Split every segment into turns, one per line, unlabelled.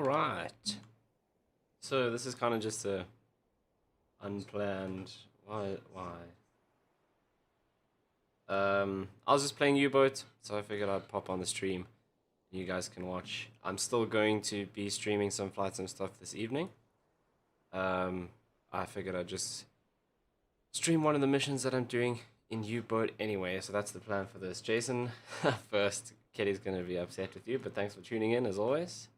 Alright. So this is kind of just a unplanned... Why? I was just playing U-Boat, so I figured I'd pop on the stream. You guys can watch. I'm still going to be streaming some flight sim stuff this evening. I figured I'd just stream one of the missions that I'm doing in U-Boat anyway, so that's the plan for this. Jason, first, Kelly's going to be upset with you, but thanks for tuning in as always.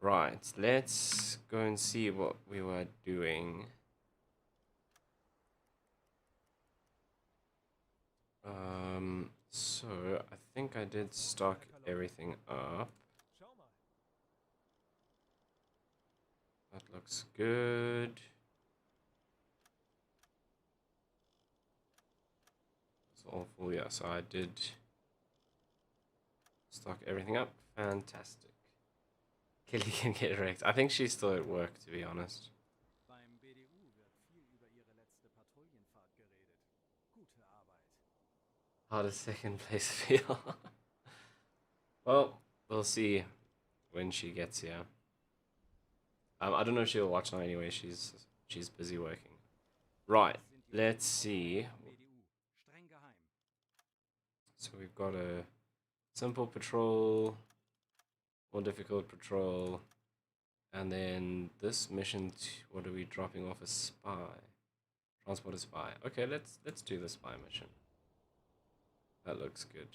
Right, let's go and see what we were doing. So I think I did stock everything up. That looks good. It's all full, yeah, so I did stock everything up. Fantastic. Kelly can get wrecked. I think she's still at work, to be honest. How does second place feel? Well, we'll see when she gets here. I don't know if she'll watch now anyway. She's busy working. Right, let's see. So we've got a simple patrol, more difficult patrol, and then this mission. What are we dropping off? A spy. Transport a spy. Okay, let's do the spy mission. That looks good.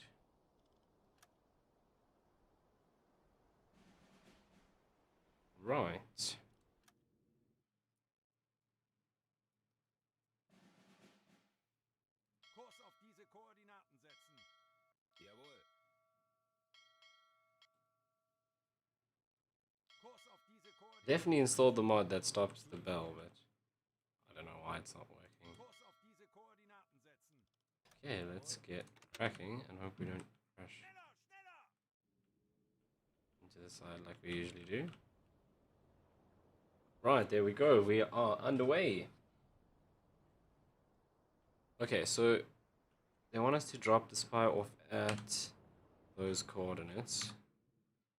Right. Definitely installed the mod that stopped the bell, but I don't know why it's not working. Okay, let's get cracking and hope we don't crash into the side like we usually do. Right, there we go. We are underway. Okay, so they want us to drop the spy off at those coordinates,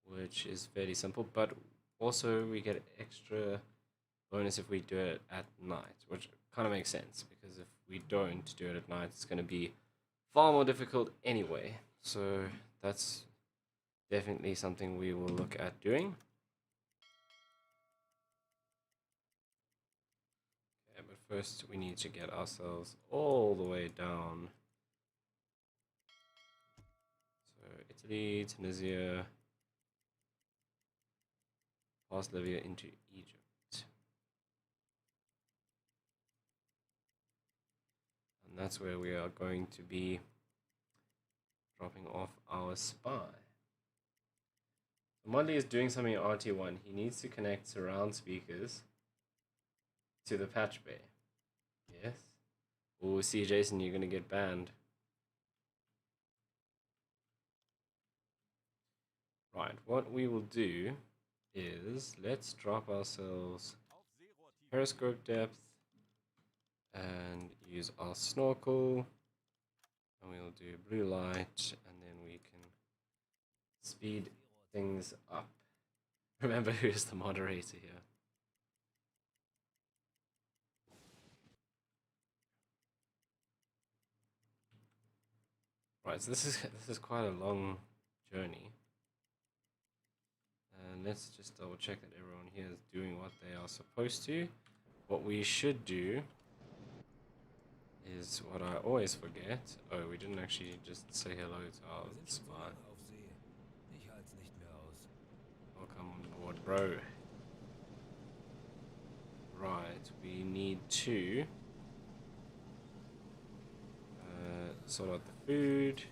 which is fairly simple, but also we get extra bonus if we do it at night, which kind of makes sense, because if we don't do it at night, it's going to be far more difficult anyway. So that's definitely something we will look at doing. Okay, but first we need to get ourselves all the way down. So Italy, Tunisia, past Libya into Egypt. And that's where we are going to be dropping off our spy. Modley is doing something in RT1. He needs to connect surround speakers to the patch bay. Yes. Oh, see, Jason, you're going to get banned. Right, what we will do is let's drop ourselves periscope depth and use our snorkel. And we'll do blue light, and then we can speed things up. Remember who is the moderator here. Right, so this is quite a long journey. And let's just double check that everyone here is doing what they are supposed to. What we should do is what I always forget. Oh, we didn't actually just say hello to our spy. Welcome on board, bro. Right, we need to sort out the food.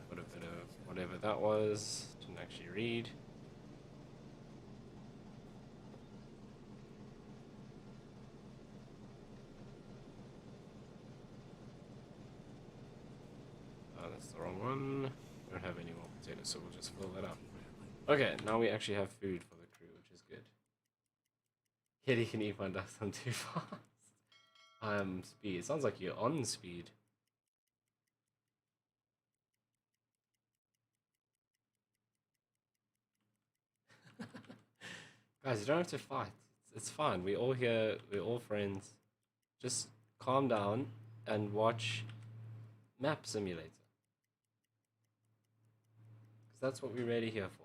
Put a bit of whatever that was. Didn't actually read. Oh, that's the wrong one. We don't have any more potatoes, so we'll just fill that up. Okay, now we actually have food for the crew, which is good. Kitty can eat my dust, I'm too fast. Speed. It sounds like you're on speed. Guys, you don't have to fight. It's fine. We're all here. We're all friends. Just calm down and watch Map Simulator. Because that's what we're really here for.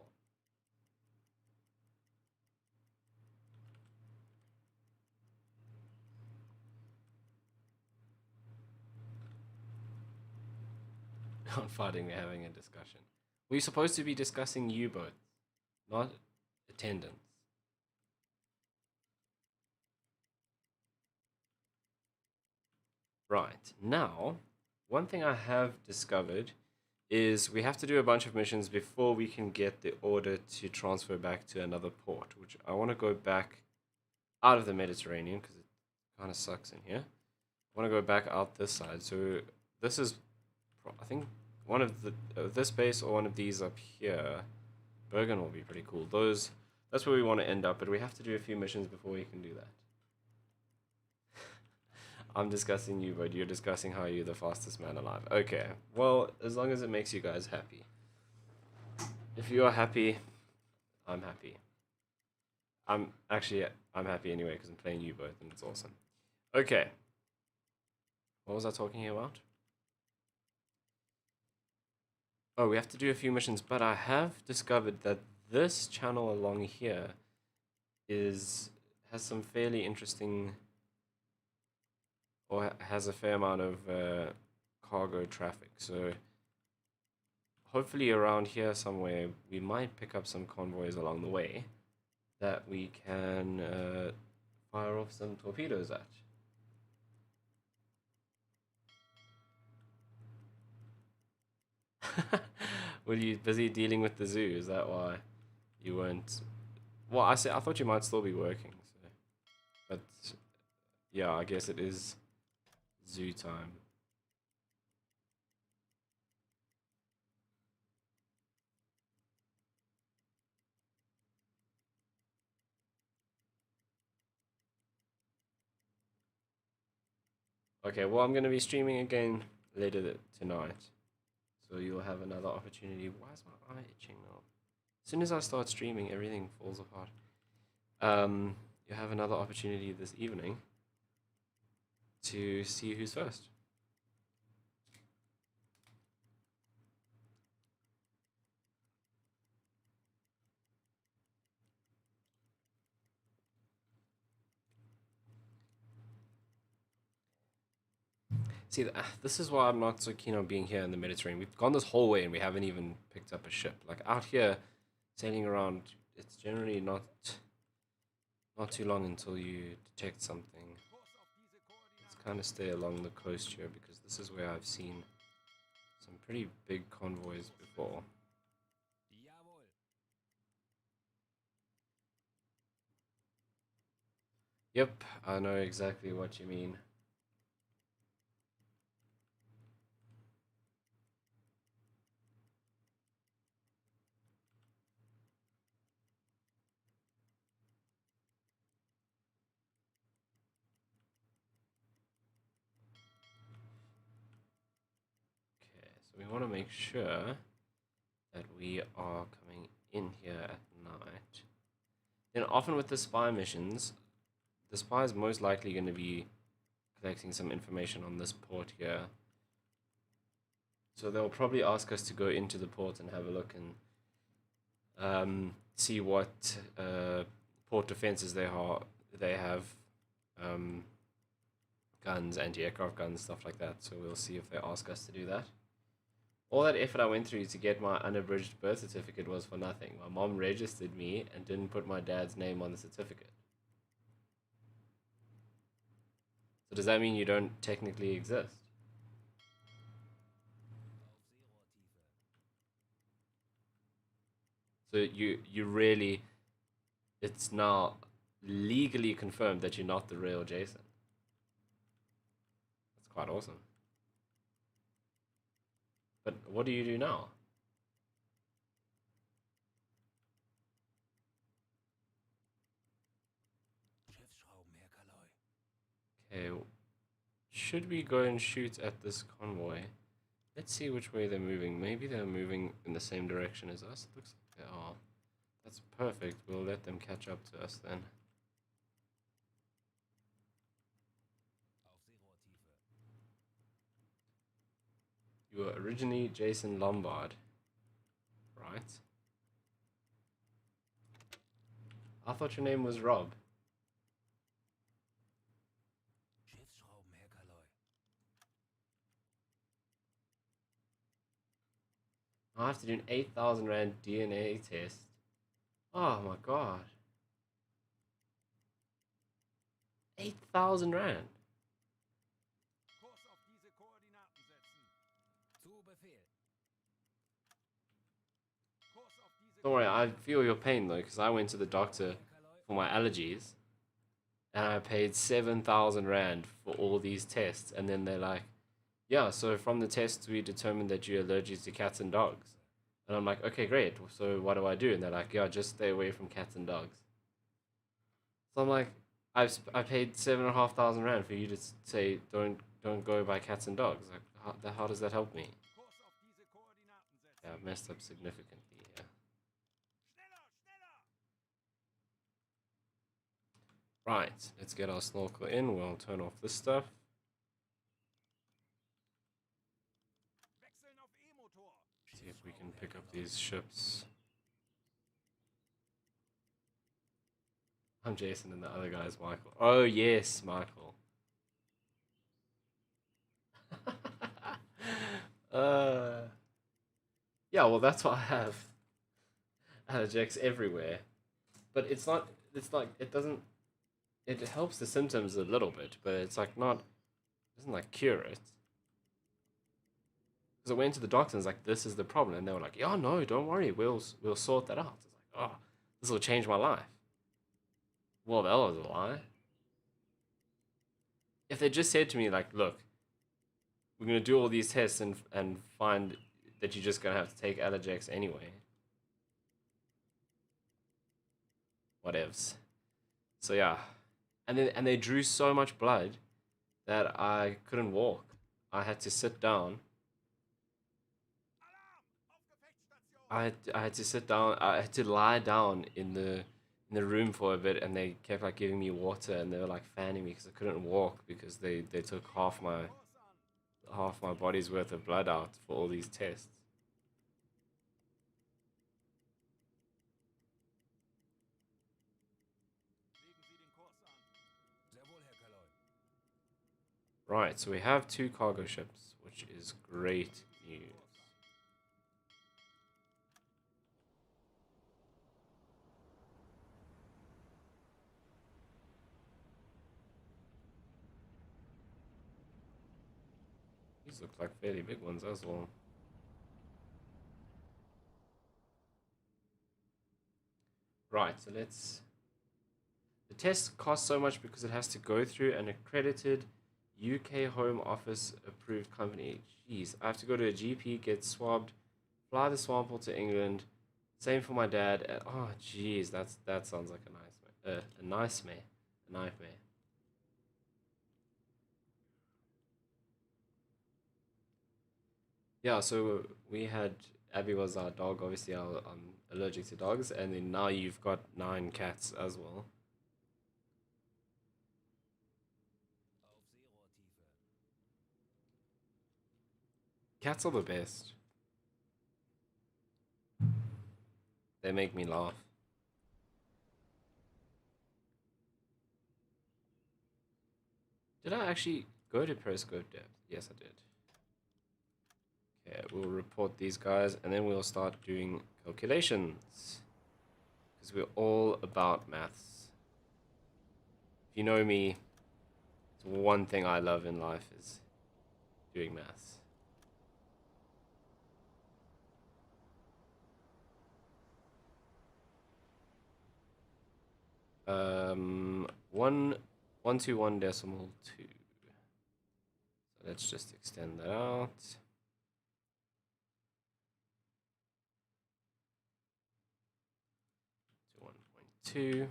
Not fighting, we're having a discussion. We're supposed to be discussing U-boats, not attendance. Right, now, one thing I have discovered is we have to do a bunch of missions before we can get the order to transfer back to another port, which I want to go back out of the Mediterranean because it kind of sucks in here. I want to go back out this side. So this is, I think, one of the this base or one of these up here. Bergen will be pretty cool. That's where we want to end up, but we have to do a few missions before we can do that. I'm discussing you, but you're discussing how you're the fastest man alive. Okay, well, as long as it makes you guys happy. If you are happy, I'm happy. I'm happy anyway because I'm playing you both and it's awesome. Okay. What was I talking about? Oh, we have to do a few missions, but I have discovered that this channel along here has some fairly interesting, or has a fair amount of cargo traffic. So hopefully around here somewhere we might pick up some convoys along the way that we can fire off some torpedoes at. Were you busy dealing with the zoo? Is that why you weren't? Well, I thought you might still be working. So. But yeah, I guess it is zoo time. Okay, well, I'm going to be streaming again later tonight. So you'll have another opportunity. Why is my eye itching now? As soon as I start streaming, everything falls apart. You have another opportunity this evening to see who's first. See, this is why I'm not so keen on being here in the Mediterranean. We've gone this whole way and we haven't even picked up a ship. Like out here, sailing around, it's generally not too long until you detect something. Let's kind of stay along the coast here because this is where I've seen some pretty big convoys before. Yep, I know exactly what you mean. Okay, so we want to make sure that we are coming in here at night. Then often with the spy missions, the spy is most likely going to be collecting some information on this port here. So they'll probably ask us to go into the port and have a look and see what port defenses they have, guns, anti-aircraft guns, stuff like that. So we'll see if they ask us to do that. All that effort I went through to get my unabridged birth certificate was for nothing. My mom registered me and didn't put my dad's name on the certificate. So does that mean you don't technically exist? So you really, it's now legally confirmed that you're not the real Jason. That's quite awesome. But what do you do now? Okay, should we go and shoot at this convoy? Let's see which way they're moving. Maybe they're moving in the same direction as us. It looks like they are. That's perfect. We'll let them catch up to us then. You were originally Jason Lombard, right? I thought your name was Rob. I have to do an 8,000 Rand DNA test. Oh my god. 8,000 Rand. Don't worry, I feel your pain though, because I went to the doctor for my allergies and I paid 7,000 Rand for all these tests. And then they're like, yeah, so from the tests, we determined that you're allergic to cats and dogs. And I'm like, okay, great. So what do I do? And they're like, yeah, just stay away from cats and dogs. So I'm like, I paid 7,500 Rand for you to say don't go by cats and dogs. Like, how does that help me? Yeah, I've messed up significantly. Yeah. Right, let's get our snorkel in. We'll turn off this stuff. See if we can pick up these ships. I'm Jason and the other guy is Michael. Oh yes, Michael. Yeah, well that's what I have. Allergics everywhere. But it's not, it's like, it doesn't, it helps the symptoms a little bit, but it's like not, it doesn't like cure it. Because I went to the doctor and was like, this is the problem. And they were like, yeah, no, don't worry, we'll sort that out. It's like, oh, this will change my life. Well, that was a lie. If they just said to me like, look, we're gonna do all these tests and find that you're just gonna have to take Allergex anyway. Whatevs. So yeah. And they drew so much blood that I couldn't walk. I had to sit down. I had to sit down. I had to lie down in the room for a bit, and they kept like giving me water, and they were like fanning me because I couldn't walk because they took half my body's worth of blood out for all these tests. Right, so we have 2 cargo ships, which is great news. These look like fairly big ones as well. Right, so let's... The test costs so much because it has to go through an accredited UK Home Office approved company. Jeez, I have to go to a GP, get swabbed, fly the sample to England. Same for my dad. Oh, jeez, that sounds like a nightmare. Yeah, so we had Abby was our dog. Obviously, I'm allergic to dogs, and then now you've got 9 cats as well. Cats are the best. They make me laugh. Did I actually go to periscope depth? Yes, I did. Okay, we'll report these guys, and then we'll start doing calculations. Because we're all about maths. If you know me, it's one thing I love in life is doing maths. Um, 121.2. So let's just extend that out. To 1.2.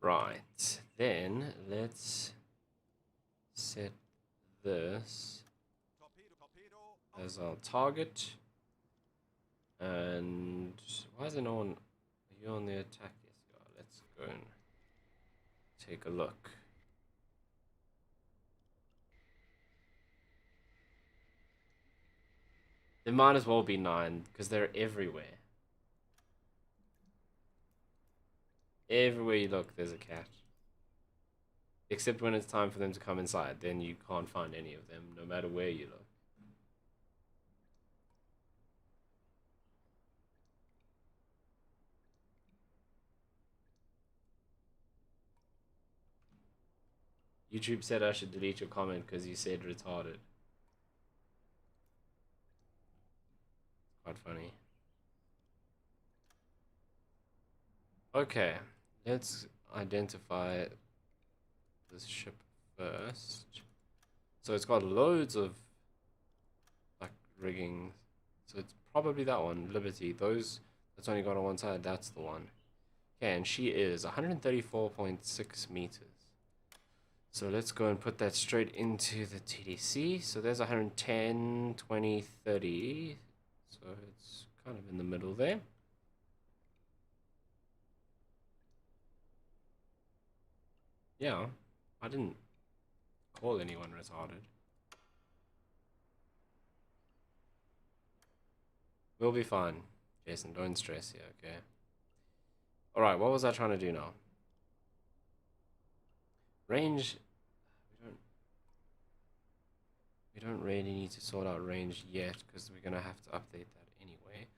Right, then let's set this as our target. And why is there no one? Are you on the attack? Yes, you are. Let's go and take a look. There might as well be 9 because they're everywhere. Everywhere you look, there's a cat. Except when it's time for them to come inside, then you can't find any of them, no matter where you look. YouTube said I should delete your comment because you said retarded. Quite funny. Okay, let's identify this ship first. So it's got loads of like rigging. So it's probably that one, Liberty. That's only got on one side, that's the one. Okay, and she is 134.6 meters. So let's go and put that straight into the TDC. So there's 110, 20, 30. So it's kind of in the middle there. Yeah, I didn't call anyone retarded. We'll be fine. Jason, don't stress here, okay? Alright, what was I trying to do now? Range. We don't really need to sort out range yet because we're gonna have to update that anyway.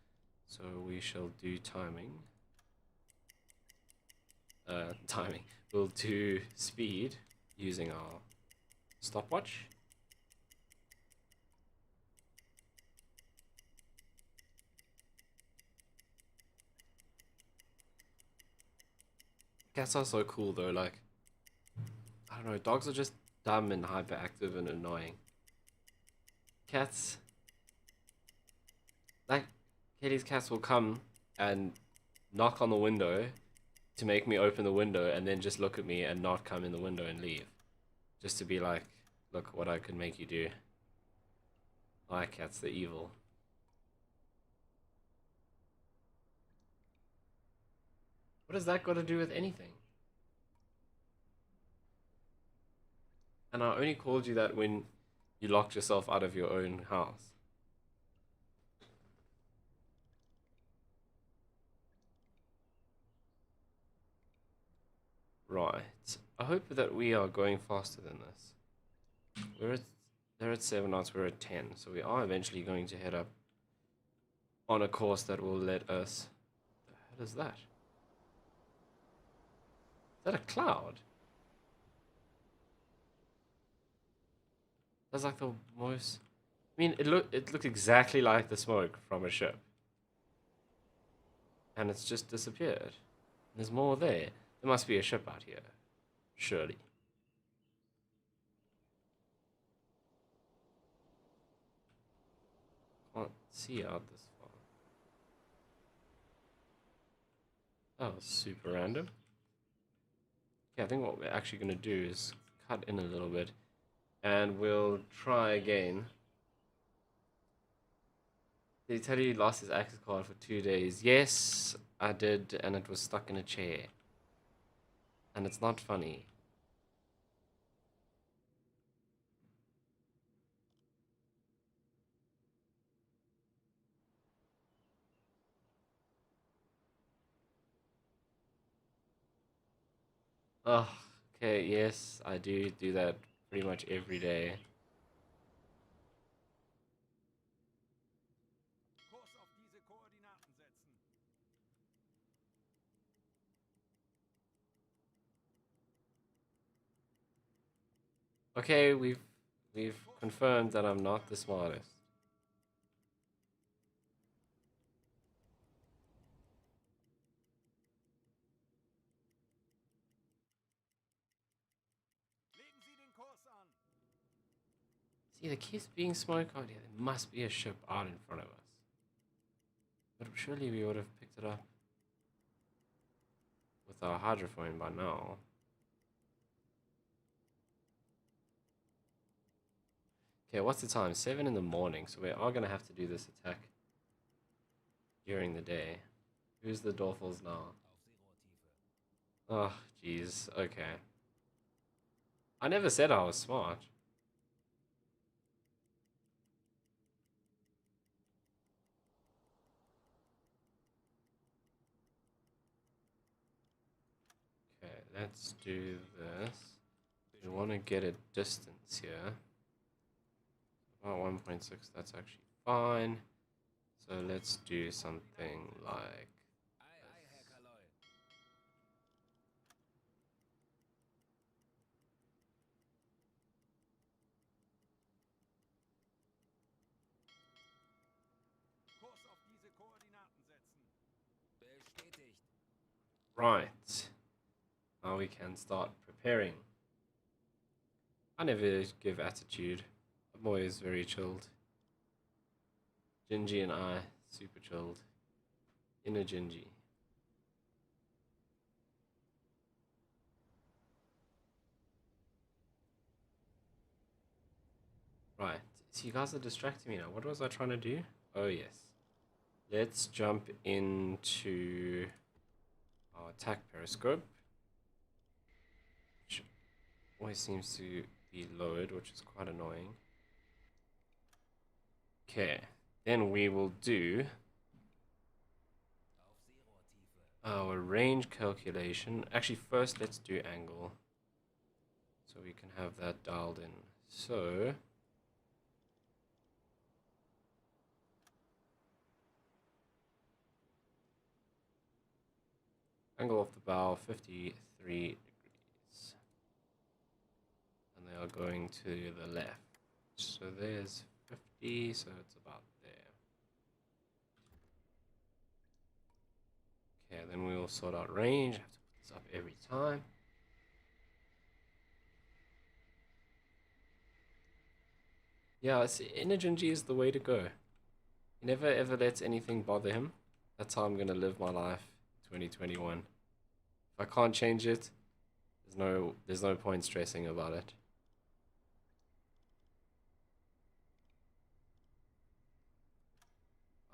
So we shall do timing. Timing. We'll do speed using our stopwatch. Cats are so cool though, like, I don't know, dogs are just dumb and hyperactive and annoying. Cats, like, Katie's cats will come and knock on the window to make me open the window and then just look at me and not come in the window and leave. Just to be like, look what I can make you do. My cats, they're evil. What has that got to do with anything? And I only called you that when you locked yourself out of your own house. Right. I hope that we are going faster than this. They're at 7 knots, we're at 10. So we are eventually going to head up on a course that will let us... What the hell is that? Is that a cloud? That's like the most... I mean, it looked exactly like the smoke from a ship. And it's just disappeared. There's more there. There must be a ship out here. Surely. Can't see out this far. That was super random. Okay, I think what we're actually going to do is cut in a little bit. And we'll try again. Did he tell you he lost his access card for 2 days? Yes, I did, and it was stuck in a chair. And it's not funny. Oh, okay, yes, I do that pretty much every day. Okay, we've confirmed that I'm not the smartest. See, there keeps being smoke out here. There must be a ship out in front of us. But surely we would have picked it up with our hydrophone by now. Okay, what's the time? 7 in the morning, so we are going to have to do this attack during the day. Who's the Dolphins now? Oh, jeez. Okay. I never said I was smart. Okay, let's do this. We want to get a distance here. About 1.6, that's actually fine. So let's do something like right. Now we can start preparing. I never give attitude. I'm always very chilled. Gingy and I, super chilled. Inner Gingy. Right. So you guys are distracting me now. What was I trying to do? Oh, yes. Let's jump into our attack periscope, which always seems to be lowered, which is quite annoying. Okay. Then we will do our range calculation. Actually, first let's do angle, so we can have that dialed in. So angle of the bow 53 degrees, and they are going to the left. So there's 50, so it's about there. Okay, then we will sort out range. I have to put this up every time. Yeah, Energy is the way to go. He never ever lets anything bother him. That's how I'm gonna live my life 2021. If I can't change it, there's no point stressing about it.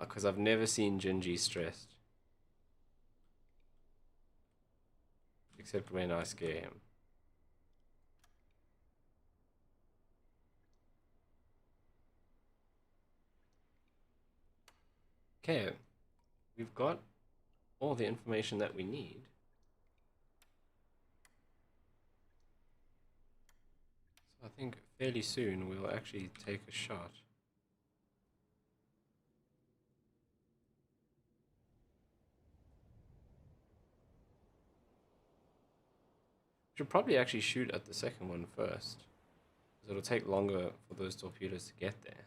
Because I've never seen Gingy stressed. Except when I scare him. Okay, we've got all the information that we need. So I think fairly soon we'll actually take a shot. Should probably actually shoot at the second one first, because it'll take longer for those torpedoes to get there.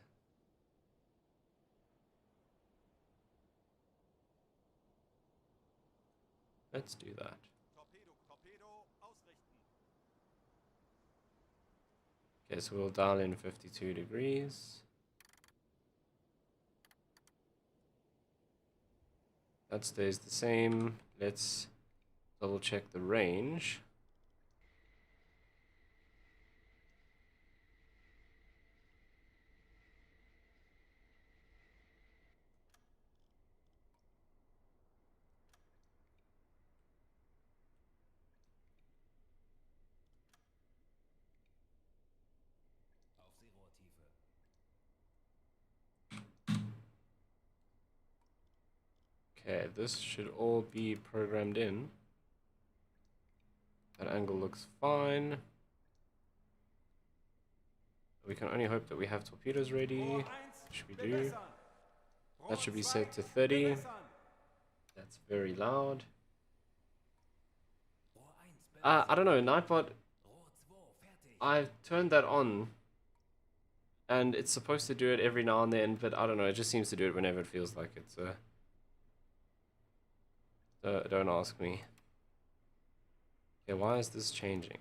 Let's do that. Okay, so we'll dial in 52 degrees. That stays the same. Let's double check the range. Okay, this should all be programmed in. That angle looks fine. We can only hope that we have torpedoes ready, which we do. That should be set to 30. That's very loud. I don't know, Nightbot, I've turned that on, and it's supposed to do it every now and then, but I don't know, it just seems to do it whenever it feels like it, so don't ask me. Okay, why is this changing?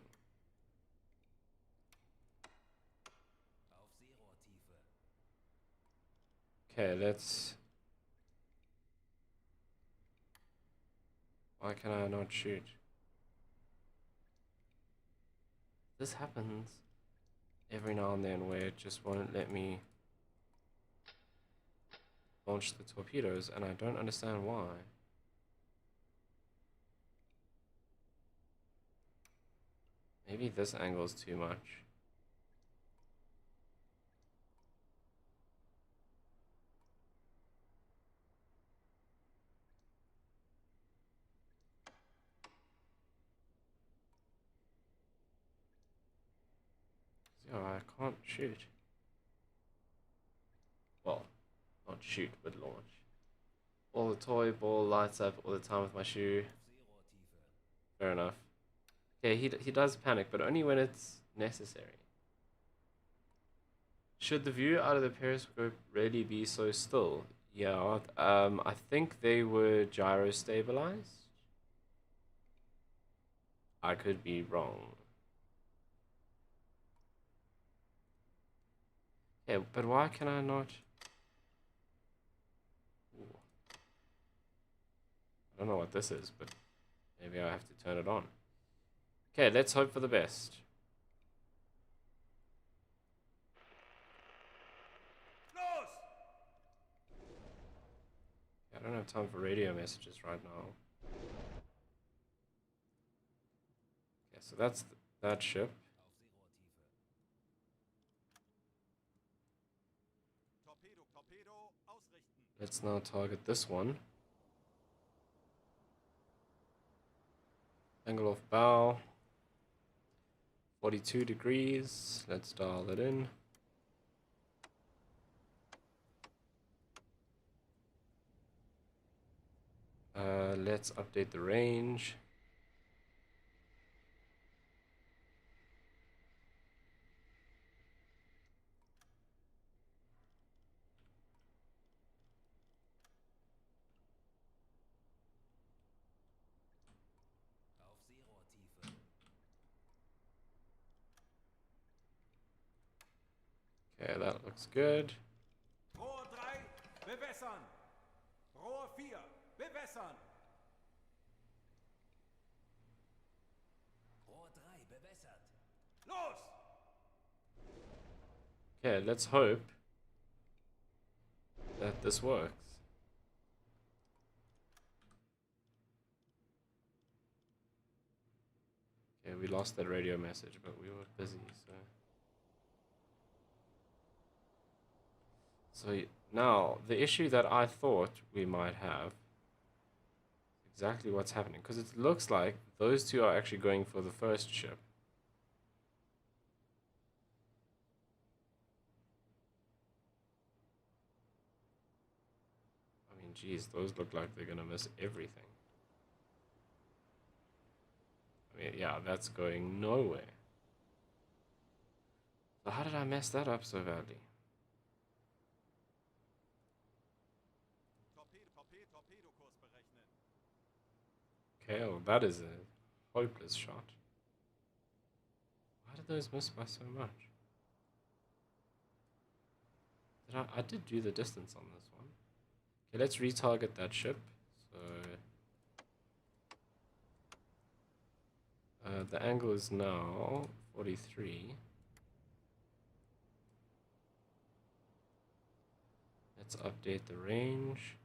Okay, let's... Why can I not shoot? This happens. every now and then where it just won't let me launch the torpedoes, and I don't understand why. Maybe this angle is too much. So I can't shoot. Well, not shoot, but launch. All the toy ball lights up all the time with my shoe. Fair enough. Okay, he does panic, but only when it's necessary. Should the view out of the periscope really be so still? Yeah, I think they were gyro stabilized. I could be wrong. Yeah, but why can I not? Ooh. I don't know what this is, but maybe I have to turn it on. Okay, let's hope for the best. I don't have time for radio messages right now. Okay, so that's that ship. Let's now target this one. Angle of bow. 42 degrees. Let's dial it in. Let's update the range. Okay, that looks good.
Rohr 3, bewässern. Rohr 4, bewässern. Rohr 3, bewässert. Los!
Okay, let's hope that this works. Okay, we lost that radio message, but we were busy, so... So now, the issue that I thought we might have, exactly what's happening, because it looks like those two are actually going for the first ship. I mean, geez, those look like they're gonna miss everything. I mean, yeah, that's going nowhere. So how did I mess that up so badly?
Torpedokurs berechnen.
Okay, well, that is a hopeless shot. Why did those miss by so much? I did do the distance on this one. Okay, let's retarget that ship. So the angle is now 43. Let's update the range.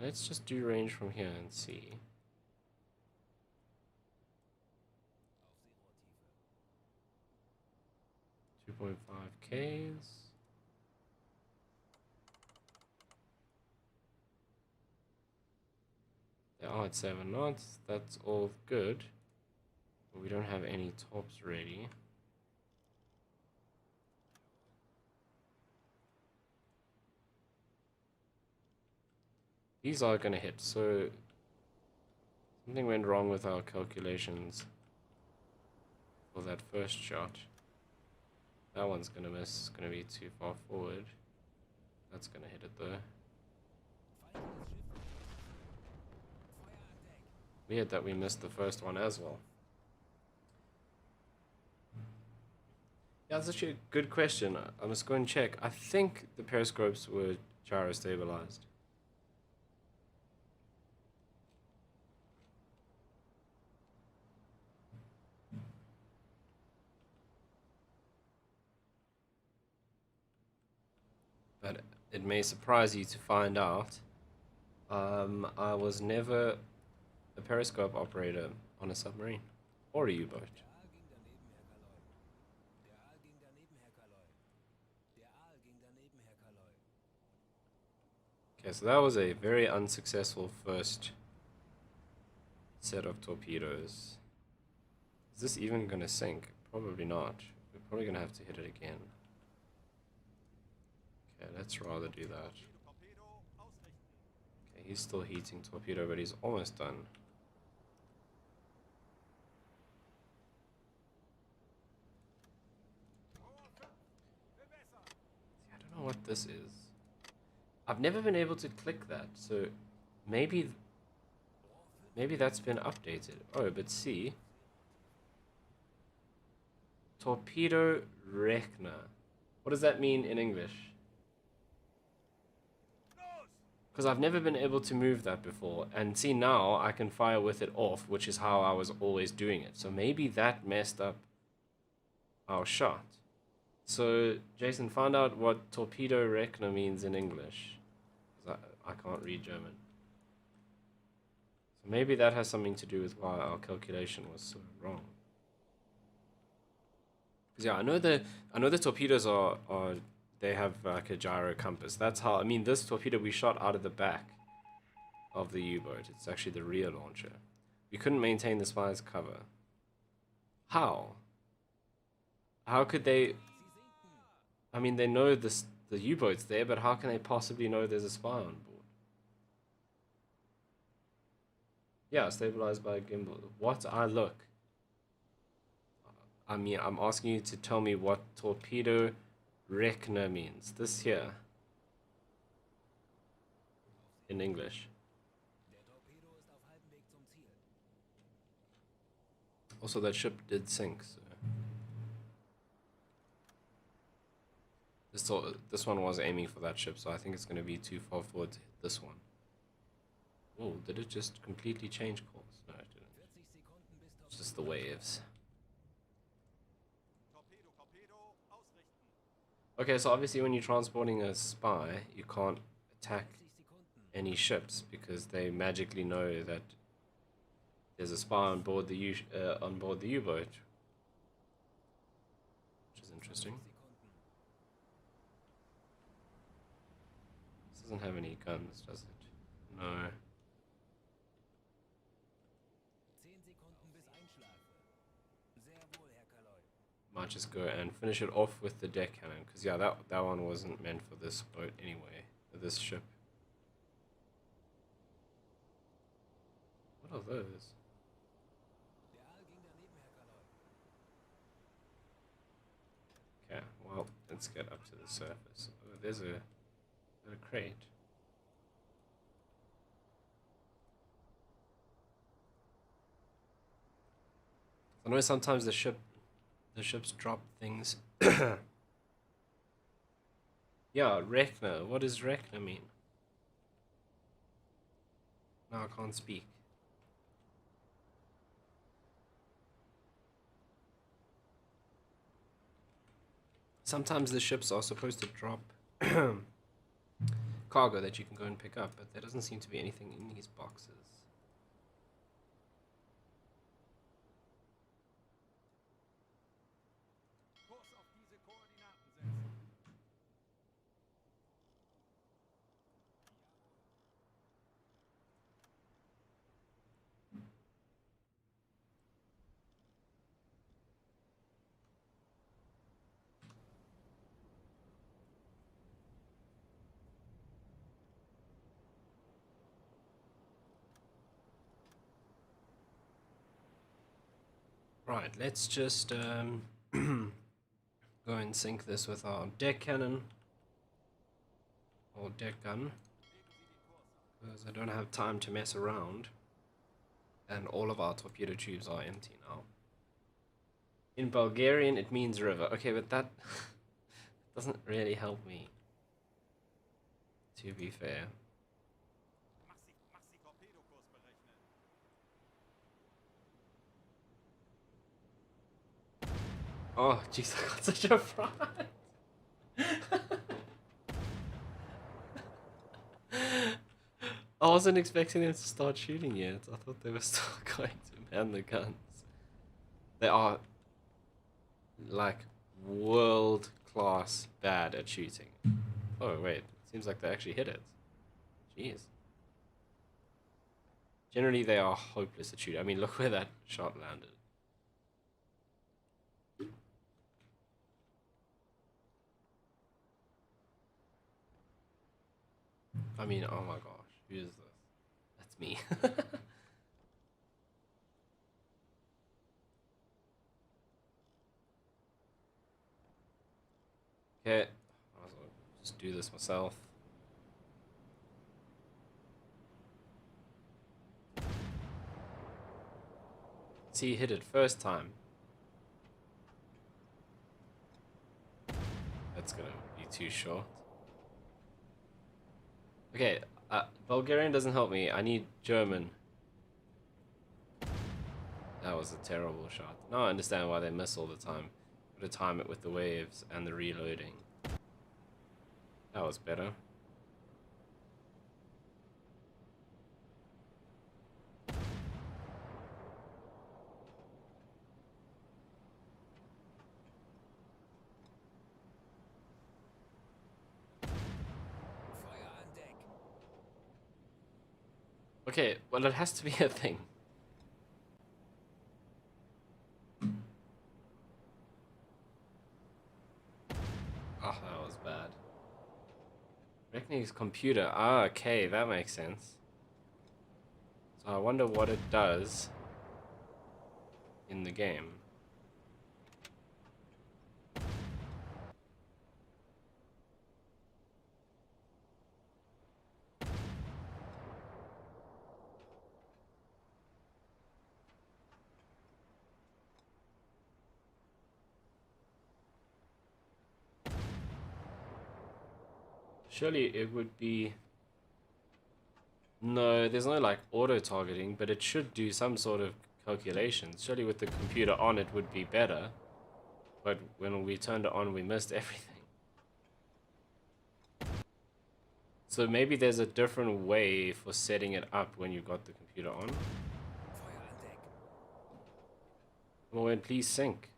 Let's just do range from here and see. 2.5 Ks. They are at 7 knots. That's all good. But we don't have any tops ready. These are going to hit, so something went wrong with our calculations for that first shot. That one's going to miss, it's going to be too far forward. That's going to hit it though. Weird that we missed the first one as well. Yeah, that's actually a good question. I must go and check. I think the periscopes were gyro stabilized. but it may surprise you to find out I was never a periscope operator on a submarine or a U-boat. Okay, so that was a very unsuccessful first set of torpedoes. Is this even gonna sink? Probably not. We're probably gonna have to hit it again. Okay, let's rather do that. Okay, he's still heating torpedo, but he's almost done. See, I don't know what this is. I've never been able to click that, so maybe that's been updated. Oh, but see, torpedo Rechner. What does that mean in English? Because I've never been able to move that before, and see now I can fire with it off, which is how I was always doing it. So maybe that messed up our shot. So Jason, find out what torpedo Rechner means in English. I can't read German. So maybe that has something to do with why our calculation was so wrong. Because yeah, I know the torpedoes are they have like a gyro compass. That's how, I mean, this torpedo we shot out of the back of the U-boat. It's actually the rear launcher. We couldn't maintain the spies cover. How? How could they? I mean, they know the U-boat's there, but how can they possibly know there's a spy on board? Yeah, stabilized by a gimbal. What? Look. I mean, I'm asking you to tell me what torpedo Rechner means. This here. In English. Also, that ship did sink, so this one was aiming for that ship, so I think it's going to be too far forward to hit this one. Oh, did it just completely change course? No, it didn't. It's just the waves. Okay, so obviously when you're transporting a spy, you can't attack any ships because they magically know that there's a spy on board the U-boat, which is interesting. This doesn't have any guns, does it? No. Might just go and finish it off with the deck cannon, because yeah, that one wasn't meant for this boat anyway, for this ship. What are those? Okay, well, let's get up to the surface. Oh, there's a crate. I know sometimes the ships drop things. Yeah, Rechner. What does Rechner mean? No, I can't speak. Sometimes the ships are supposed to drop cargo that you can go and pick up, but there doesn't seem to be anything in these boxes. Right, let's just go and sink this with our deck cannon or deck gun, because I don't have time to mess around, and all of our torpedo tubes are empty now. In Bulgarian it means river. Okay, but that doesn't really help me, to be fair. Oh, jeez, I got such a fright. I wasn't expecting them to start shooting yet. I thought they were still going to man the guns. They are like world class bad at shooting. Oh wait, seems like they actually hit it. Jeez. Generally they are hopeless at shooting. I mean, look where that shot landed. I mean, oh my gosh, who is this? That's me. Okay, I'll just do this myself. See, hit it first time. That's gonna be too short. Okay, Bulgarian doesn't help me. I need German. That was a terrible shot. Now I understand why they miss all the time. Gotta time it with the waves and the reloading. That was better. Okay, well it has to be a thing. Oh, that was bad. Reckoning his computer. Ah, okay, that makes sense. So I wonder what it does in the game. Surely it would be... No, there's no like auto-targeting, but it should do some sort of calculations. Surely with the computer on it would be better. But when we turned it on, we missed everything. So maybe there's a different way for setting it up when you got the computer on. Come on, please sync.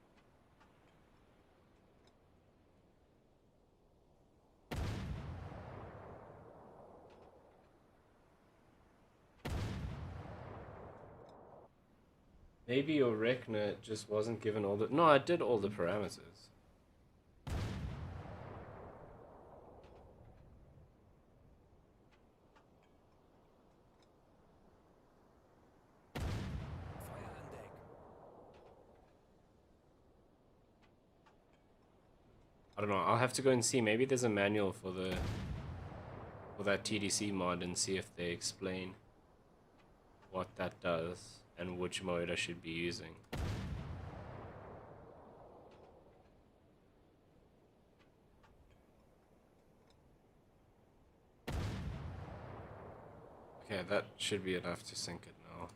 Maybe your Reckner just wasn't given all the... No, I did all the parameters. I don't know, I'll have to go and see. Maybe there's a manual for that TDC mod and see if they explain what that does and which mode I should be using. Okay, that should be enough to sync it now.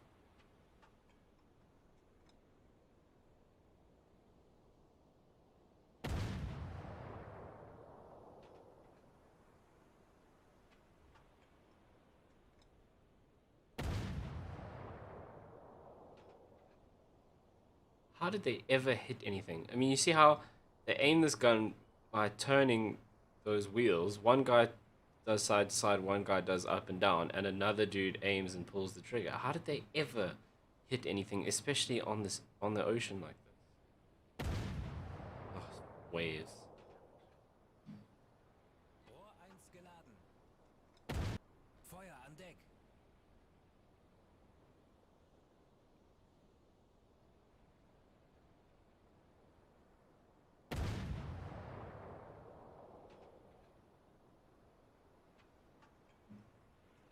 How did they ever hit anything? I mean, you see how they aim this gun by turning those wheels. One guy does side to side, one guy does up and down, and another dude aims and pulls the trigger. How did they ever hit anything, especially on the ocean like this? Oh, waves.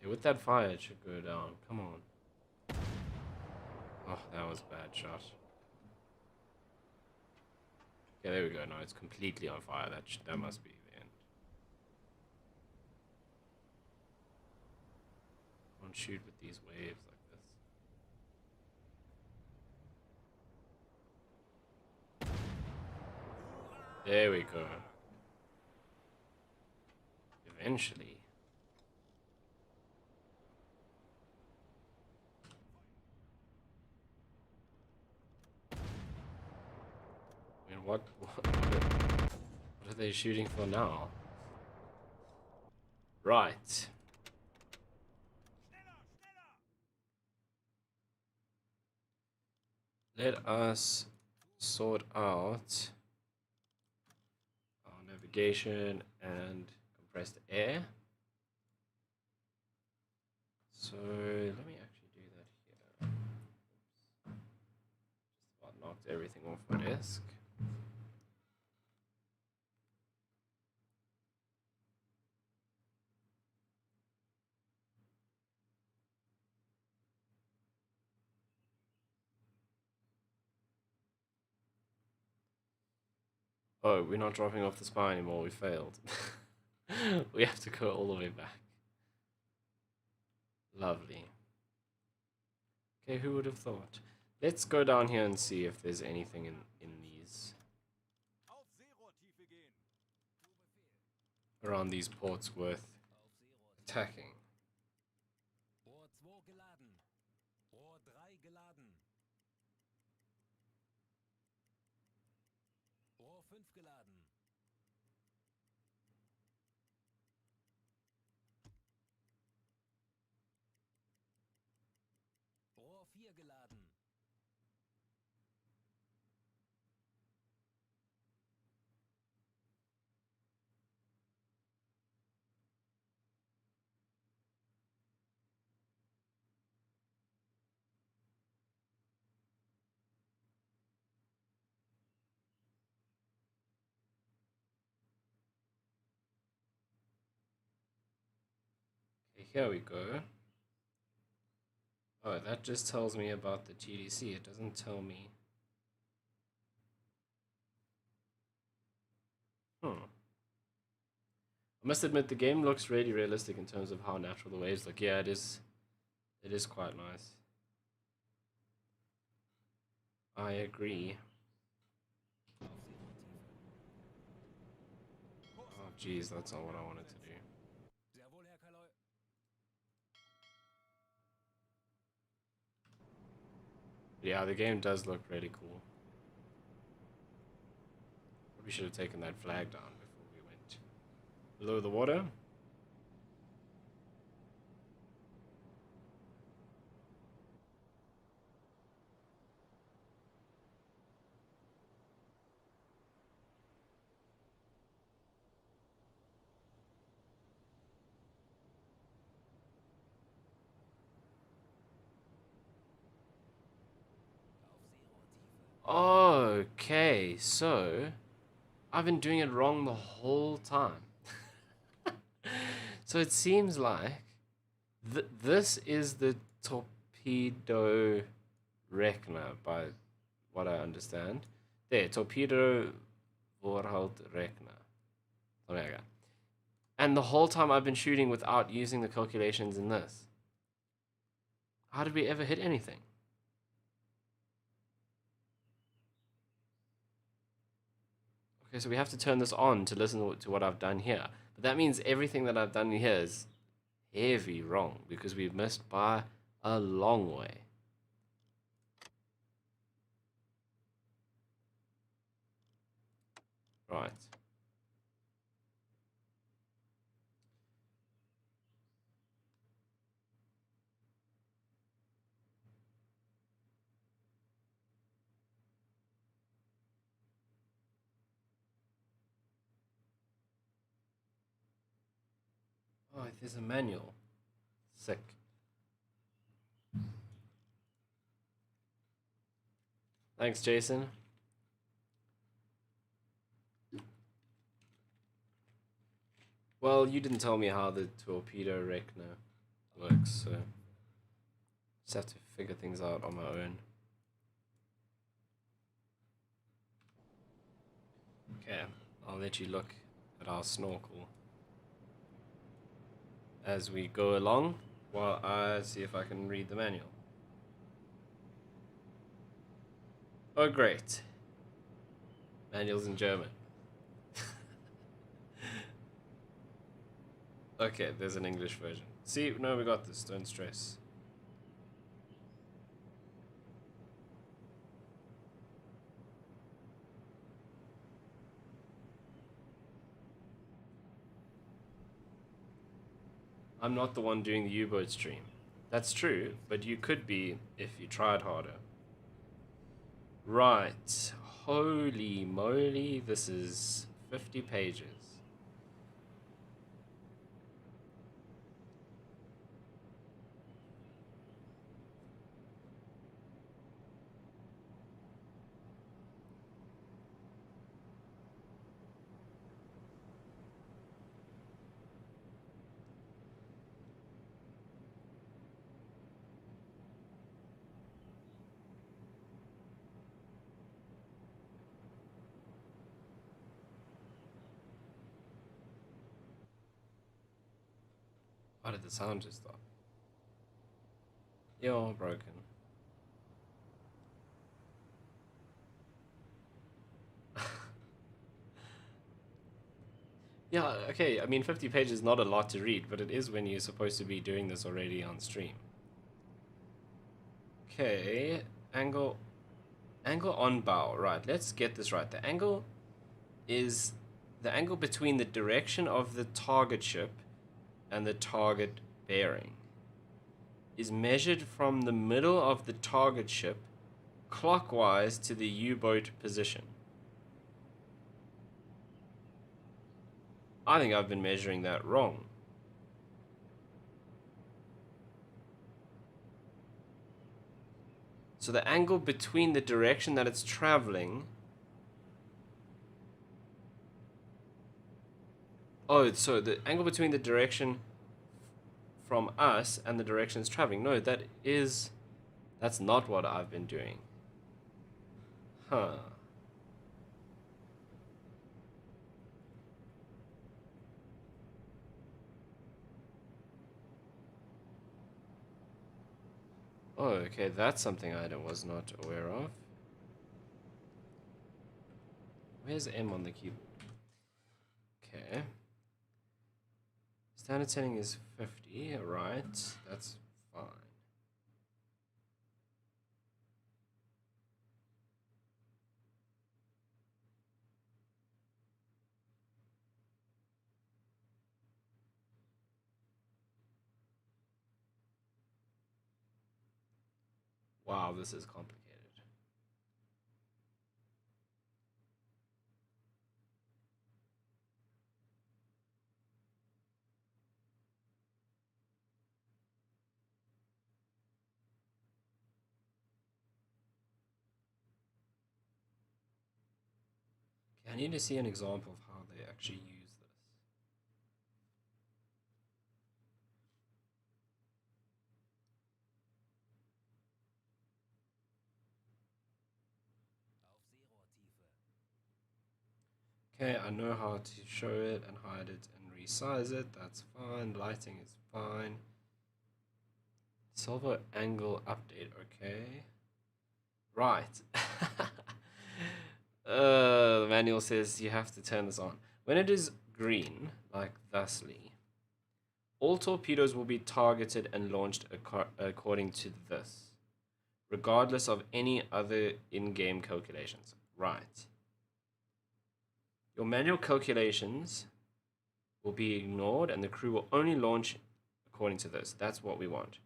Yeah, with that fire, it should go down. Come on. Oh, that was a bad shot. Okay, there we go. No, it's completely on fire. That must be the end. Don't shoot with these waves like this. There we go. Eventually. What are they shooting for now? Right. Let us sort out our navigation and compressed air. So let me actually do that here. Just about knocked everything off my desk. Oh, we're not dropping off the spy anymore, we failed. We have to go all the way back. Lovely. Okay, who would have thought? Let's go down here and see if there's anything in these,
Auf Seerohrtiefe gehen.
around these ports worth attacking.
Rohr 2 geladen. Rohr 3 geladen. Rohr 5 geladen. Rohr 4 geladen.
Okay, here we go. Oh, that just tells me about the TDC. It doesn't tell me. I must admit, the game looks really realistic in terms of how natural the waves look. Yeah, it is. It is quite nice. I agree. Oh, geez, that's not what I wanted to do.
Sehr wohl, Herr Kaloi.
Yeah, the game does look really cool. We should have taken that flag down before we went below the water. Okay, so I've been doing it wrong the whole time. So it seems like this is the torpedo Rekna, by what I understand. There, torpedo Vorhalt Rekna. Something like that. And the whole time I've been shooting without using the calculations in this. How did we ever hit anything? Okay, so we have to turn this on to listen to what I've done here. But that means everything that I've done here is heavy wrong, because we've missed by a long way. Right. Oh, there's a manual. Sick. Thanks, Jason. Well, you didn't tell me how the torpedo Rekna works, so just have to figure things out on my own. Okay, I'll let you look at our snorkel as we go along while I see if I can read the manual. Oh, great. Manual's in German. Okay, there's an English version. See, no, we got this, don't stress. I'm not the one doing the U-boat stream. That's true, but you could be if you tried harder. Right. Holy moly, this is 50 pages. Why did the sound just stop? You're all broken. Yeah, okay, I mean 50 pages is not a lot to read, but it is when you're supposed to be doing this already on stream. Okay, angle on bow. Right, let's get this right. The angle is the angle between the direction of the target ship and the target bearing is measured from the middle of the target ship clockwise to the U-boat position. I think I've been measuring that wrong. So the angle between the direction that it's traveling... Oh, so the angle between the direction from us and the direction it's traveling. No, that's not what I've been doing. Huh. Oh, okay, that's something I was not aware of. Where's M on the keyboard? Okay. Standard setting is 50, right? That's fine. Wow, this is complicated. Okay, I need to see an example of how they actually use this. Okay, I know how to show it and hide it and resize it. That's fine. Lighting is fine. Silver angle update, okay. Right. The manual says you have to turn this on. When it is green, like thusly, all torpedoes will be targeted and launched according to this, regardless of any other in-game calculations. Right. Your manual calculations will be ignored and the crew will only launch according to this. That's what we want.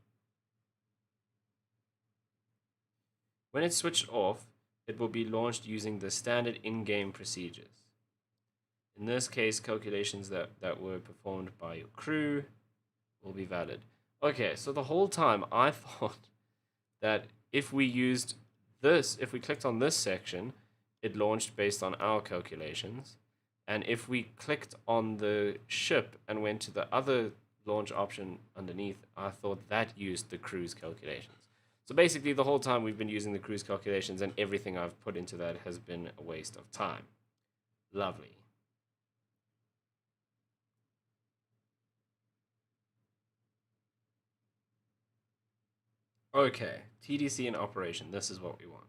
When it's switched off, it will be launched using the standard in-game procedures. In this case, calculations that were performed by your crew will be valid. Okay, so the whole time I thought that if we used this, if we clicked on this section, it launched based on our calculations. And if we clicked on the ship and went to the other launch option underneath, I thought that used the crew's calculations. So basically, the whole time we've been using the crew's calculations, and everything I've put into that has been a waste of time. Lovely. Okay, TDC in operation. This is what we want.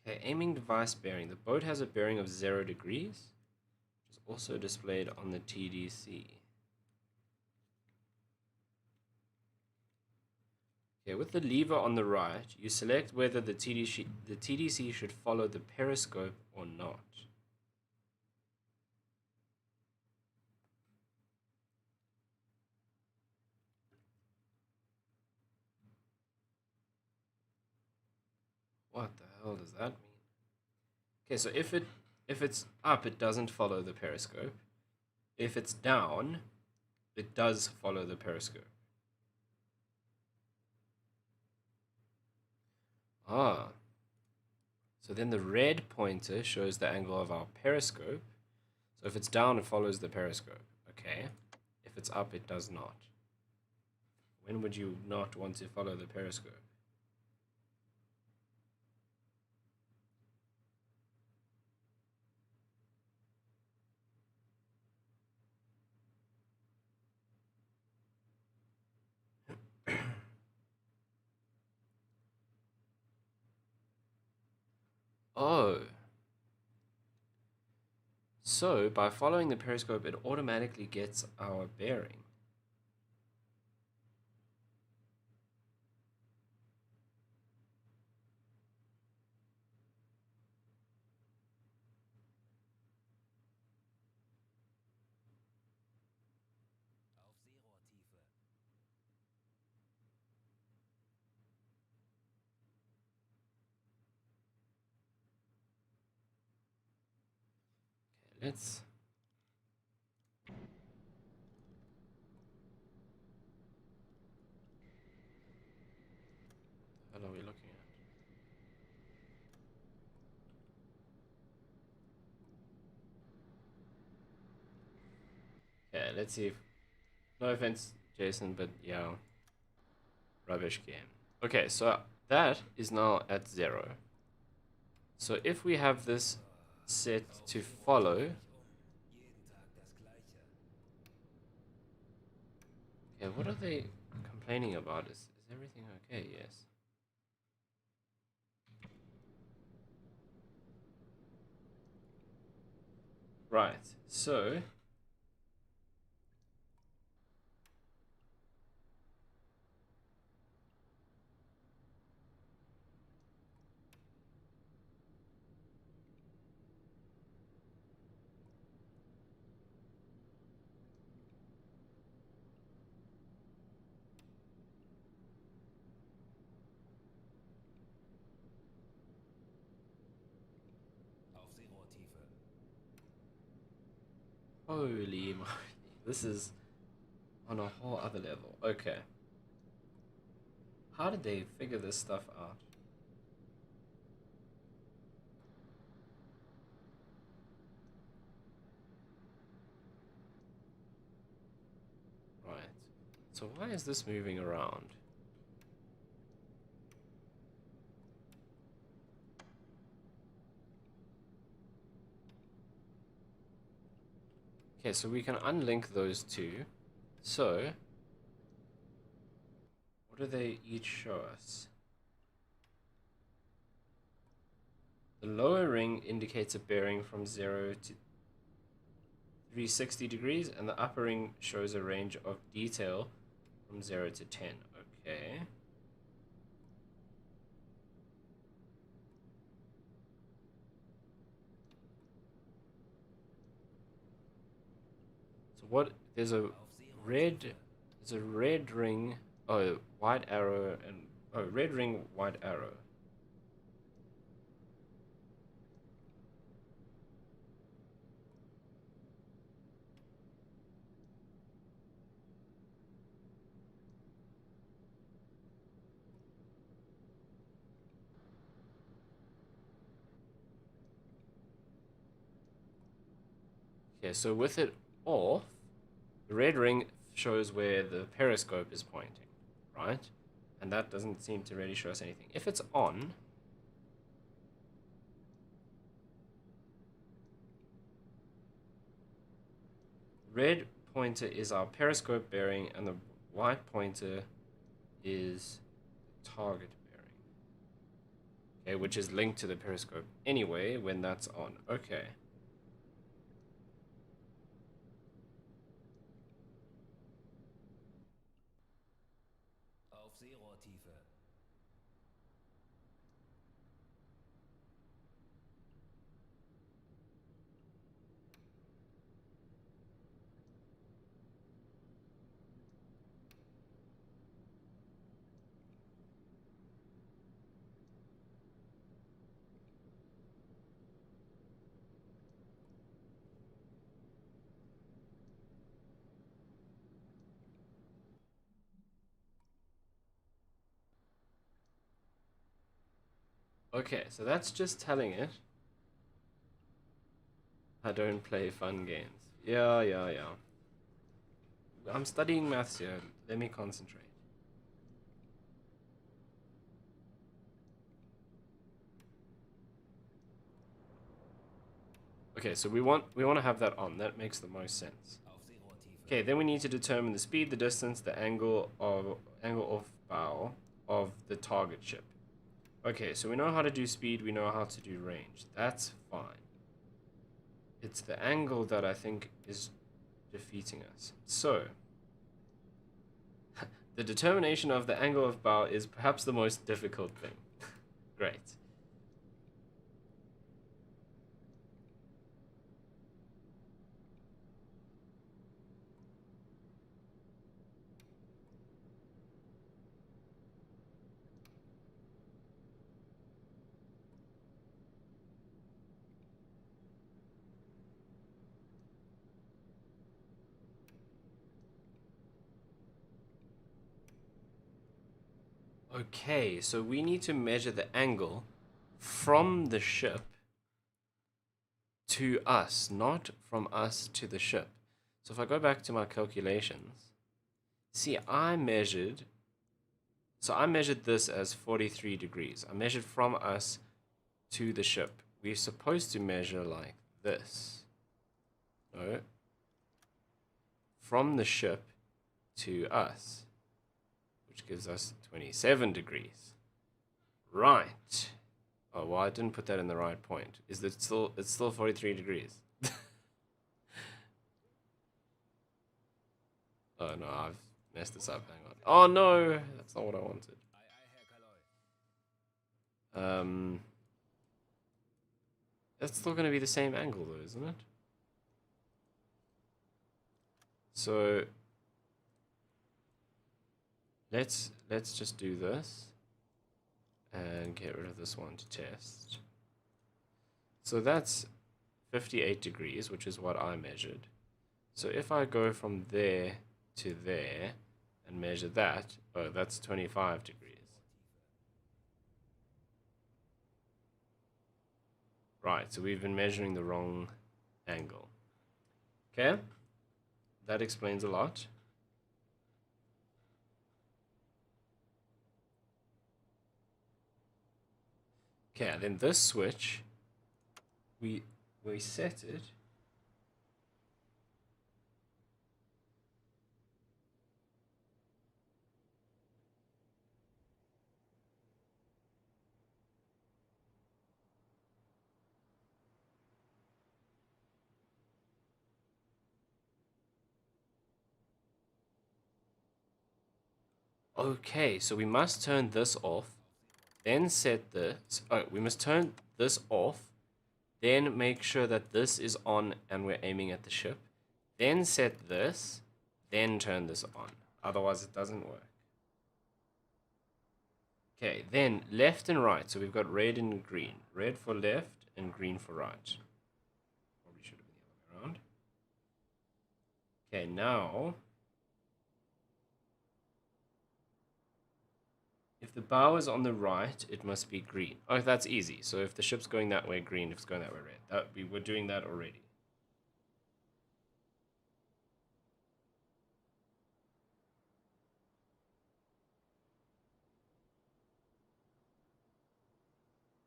Okay, aiming device bearing. The boat has a bearing of 0 degrees, which is also displayed on the TDC. Okay, with the lever on the right, you select whether the TDC should follow the periscope or not. What the hell does that mean? Okay, so if it's up, it doesn't follow the periscope. If it's down, it does follow the periscope. Ah, so then the red pointer shows the angle of our periscope. So if it's down, it follows the periscope. Okay. If it's up, it does not. When would you not want to follow the periscope? Oh. So by following the periscope, it automatically gets our bearing.
Auf Seerohrtiefe.
Okay, let's... What are we looking at? Okay, let's see if... No offense, Jason, but yeah. Rubbish game. Okay, so that is now at 0. So if we have this set
Auf
to
Seerohr
follow...
Jeden Tag das Gleiche.
Okay, what are they complaining about? Is everything okay? Yes. Right, so...
Auf Seerohrtiefe.
Holy moly. This is on a whole other level. Okay. How did they figure this stuff out? Right. So why is this moving around? Okay, so we can unlink those two. So, what do they each show us? The lower ring indicates a bearing from 0 to 360 degrees, and the upper ring shows a range of detail from 0 to 10. Okay. So what, there's a
Auf
red,
Seerohrtiefe.
there's a red ring, oh, white arrow, and, oh, red ring, white arrow. Okay, so with it off, the red ring shows where the periscope is pointing, right? And that doesn't seem to really show us anything. If it's on, red pointer is our periscope bearing, and the white pointer is target bearing. Okay, which is linked to the periscope anyway when that's on. Okay.
Auf Seerohrtiefe.
Okay, so that's just telling it I don't play fun games. Yeah. I'm studying maths here. Let me concentrate. Okay, so we want to have that on. That makes the most sense.
Auf Seerohrtiefe.
Okay, then we need to determine the speed, the distance, the angle of bow of the target ship. Okay, so we know how to do speed, we know how to do range. That's fine. It's the angle that I think is defeating us. So, the determination of the angle of bow is perhaps the most difficult thing. Great. Okay, so we need to measure the angle from the ship to us, not from us to the ship. So if I go back to my calculations, see, I measured this as 43 degrees. I measured from us to the ship. We're supposed to measure like this. No. From the ship to us, which gives us 27 degrees. Right. Oh, well, I didn't put that in the right point. Is it still, it's still 43 degrees. Oh no, I've messed this up. Hang on. Oh no, that's not what I wanted.
Herr Kaloi.
That's still going to be the same angle though, isn't it? So let's just do this and get rid of this one to test. So that's 58 degrees, which is what I measured. So if I go from there to there and measure that, oh, that's 25 degrees. Right, so we've been measuring the wrong angle. Okay, that explains a lot. Okay, and then this switch, we set it. Okay, so we must turn this off, then set this. Oh, we must turn this off, then make sure that this is on and we're aiming at the ship. Then set this, then turn this on. Otherwise, it doesn't work. Okay, then left and right. So we've got red and green. Red for left and green for right. Probably should have been the other way around. Okay, now if the bow is on the right, it must be green. Oh, that's easy. So if the ship's going that way, green. If it's going that way, red. We were doing that already.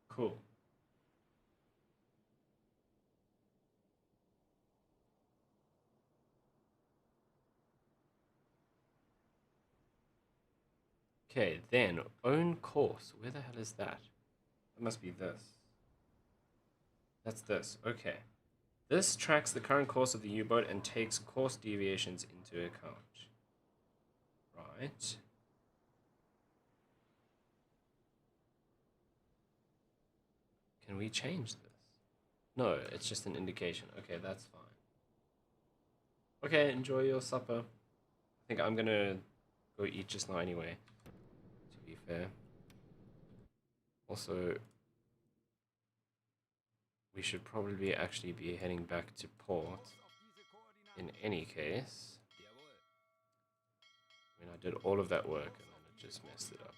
Cool. Okay, then own course. Where the hell is that? That must be this. That's this. Okay. This tracks the current course of the U-boat and takes course deviations into account. Right. Can we change this? No, it's just an indication. Okay, that's fine. Okay, enjoy your supper. I think I'm gonna go eat just now anyway, to be fair. Also, we should probably actually be heading back to port in any case. I mean, I did all of that work and then it just messed it up.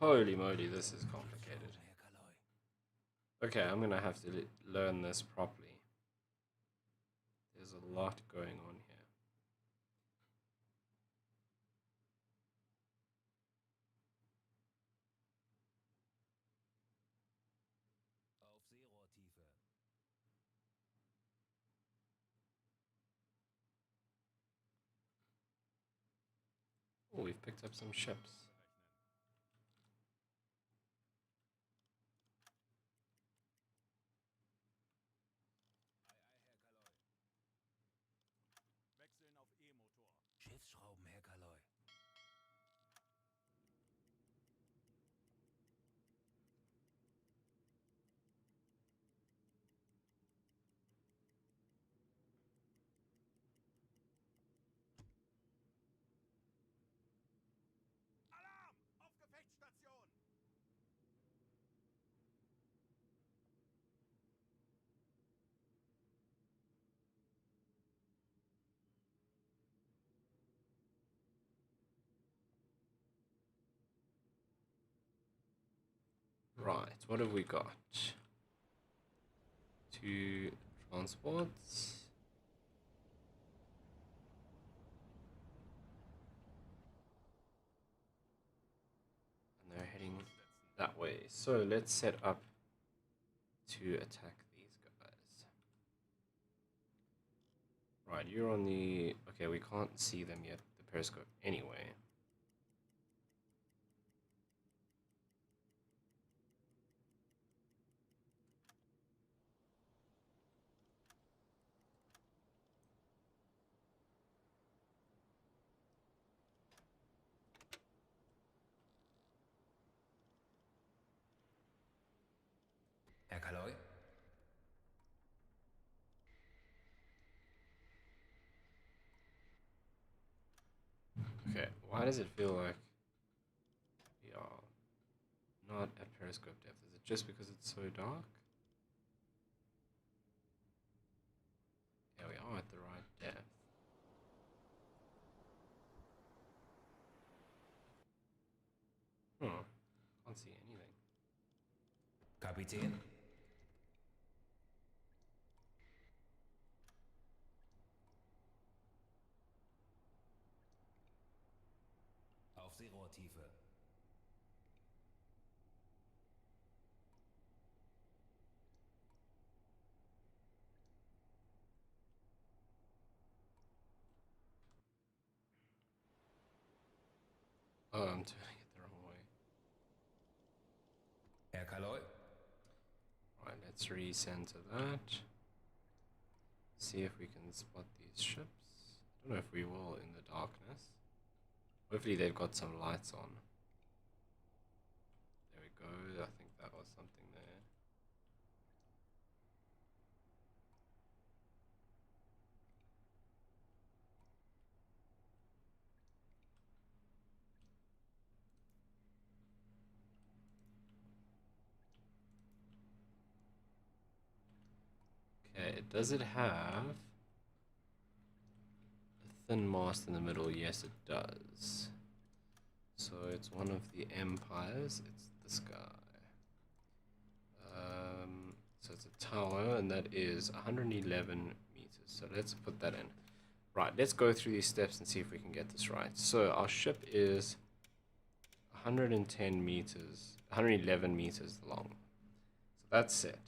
Holy moly, this is complicated. Okay, I'm gonna have to learn this properly. There's a lot going on here. Oh, we've picked up some ships.
Schiffsschrauben, Herr Kaloi.
Right, what have we got? 2 transports. And they're heading that way. So let's set up to attack these guys. Right, you're on the... Okay, we can't see them yet, the periscope anyway.
Herr Kaloi?
Okay, why does it feel like we are not at periscope depth? Is it just because it's so dark? Yeah, we are at the right depth. Can't see anything.
Kapitän? Aufseerohrtiefe.
Oh, I'm turning it the wrong way.
Herr Kaloi?
Right, let's recenter that. See if we can spot these ships. I don't know if we will in the darkness. Hopefully they've got some lights on. There we go. I think that was something there. Okay, does it have a thin mast in the middle? Yes, it does. So it's one of the empires. It's this guy. So it's a tower, and that is 111 meters. So let's put that in. Right, let's go through these steps and see if we can get this right. So our ship is 110 meters, 111 meters long. So that's set.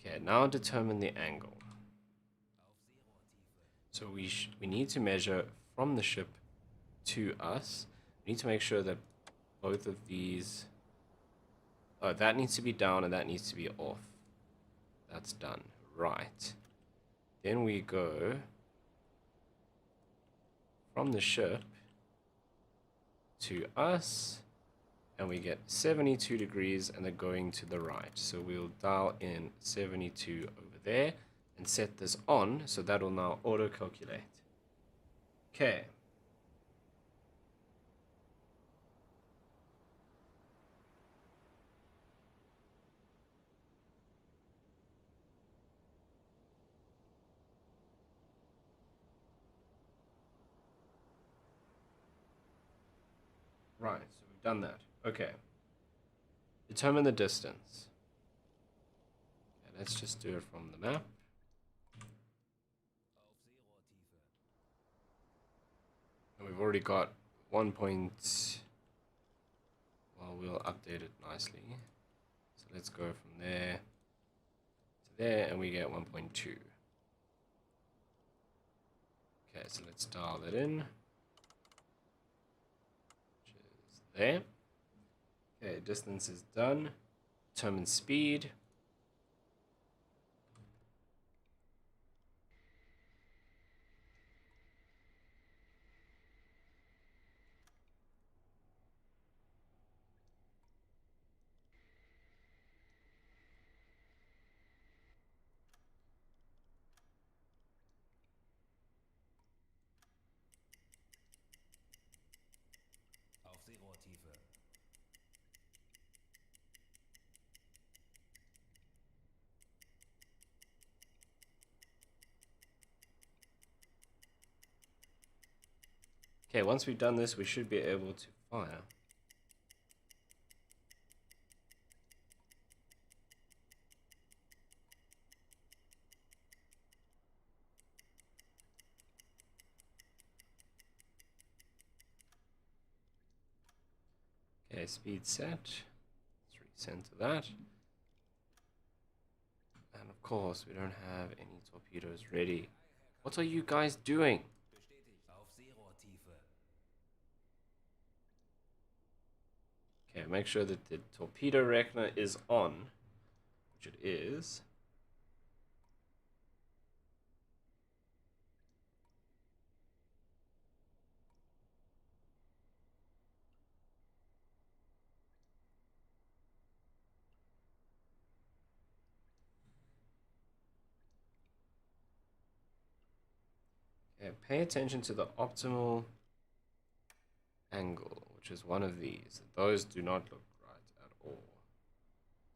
Okay, now determine the angle. So we need to measure from the ship to us. We need to make sure that both of these, oh, that needs to be down and that needs to be off. That's done. Right. Then we go from the ship to us, and we get 72 degrees, and they're going to the right. So we'll dial in 72 over there and set this on, so that will now auto calculate. Okay. Right, so we've done that. Okay. Determine the distance. Okay, let's just do it from the map. And we've already got 1 point. Well, we'll update it nicely. So let's go from there to there, and we get 1.2. Okay, so let's dial that in. Which is there. Okay, distance is done. Determine speed.
Aufseerohrtiefe.
Okay, once we've done this, we should be able to fire. Okay, speed set. Let's recenter that. And of course, we don't have any torpedoes ready. What are you guys doing?
Bestätigt. Aufseerohrtiefe.
Okay, make sure that the torpedo reckoner is on, which it is. Okay, pay attention to the optimal angle, which is one of these. Those do not look right at all.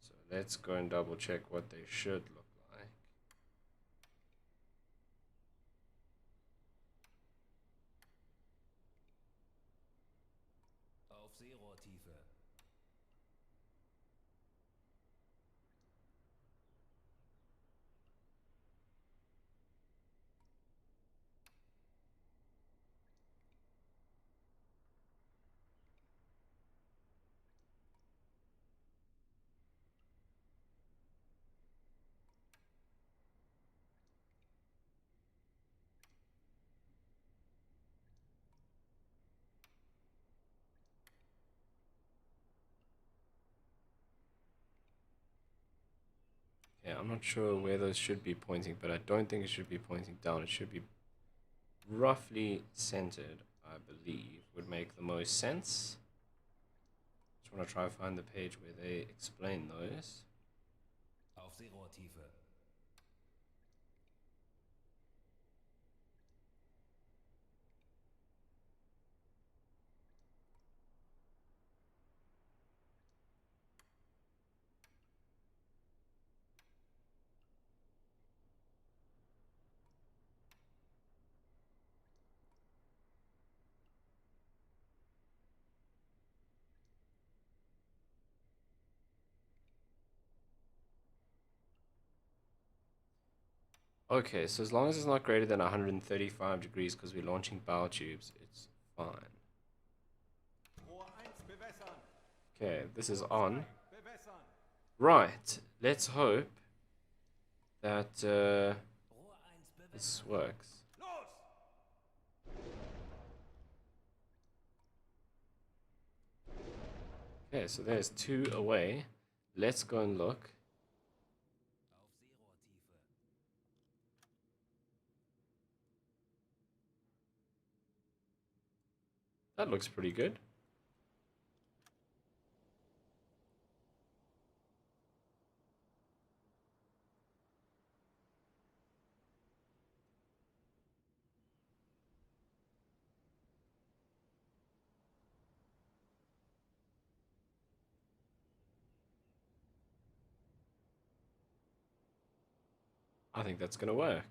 So let's go and double check what they should look like.
Aufseerohrtiefe.
Yeah, I'm not sure where those should be pointing, but I don't think it should be pointing down. It should be roughly centered, I believe, would make the most sense. Just want to try to find the page where they explain those.
Aufseerohrtiefe.
Okay, so as long as it's not greater than 135 degrees because we're launching bow tubes, it's fine. Okay, this is on. Right, let's hope that this works. Okay, so there's two away. Let's go and look. That looks pretty good. I think that's gonna work.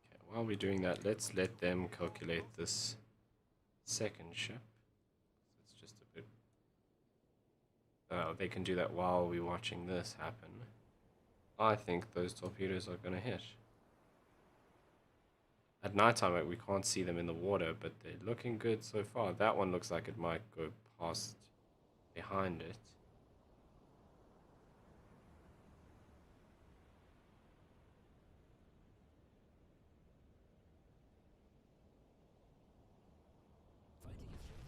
Okay, while we're doing that, let's let them calculate this second ship. It's just a bit... they can do that while we're watching this happen. I think those torpedoes are gonna hit. At nighttime, we can't see them in the water, but they're looking good so far. That one looks like it might go past behind it.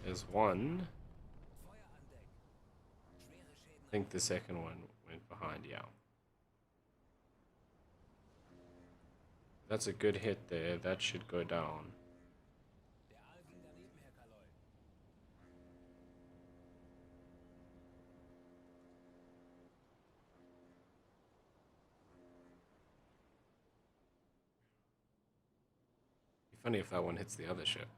There's one. I think the second one went behind, yeah. That's a good hit there. That should go down. Be funny if that one hits the other ship.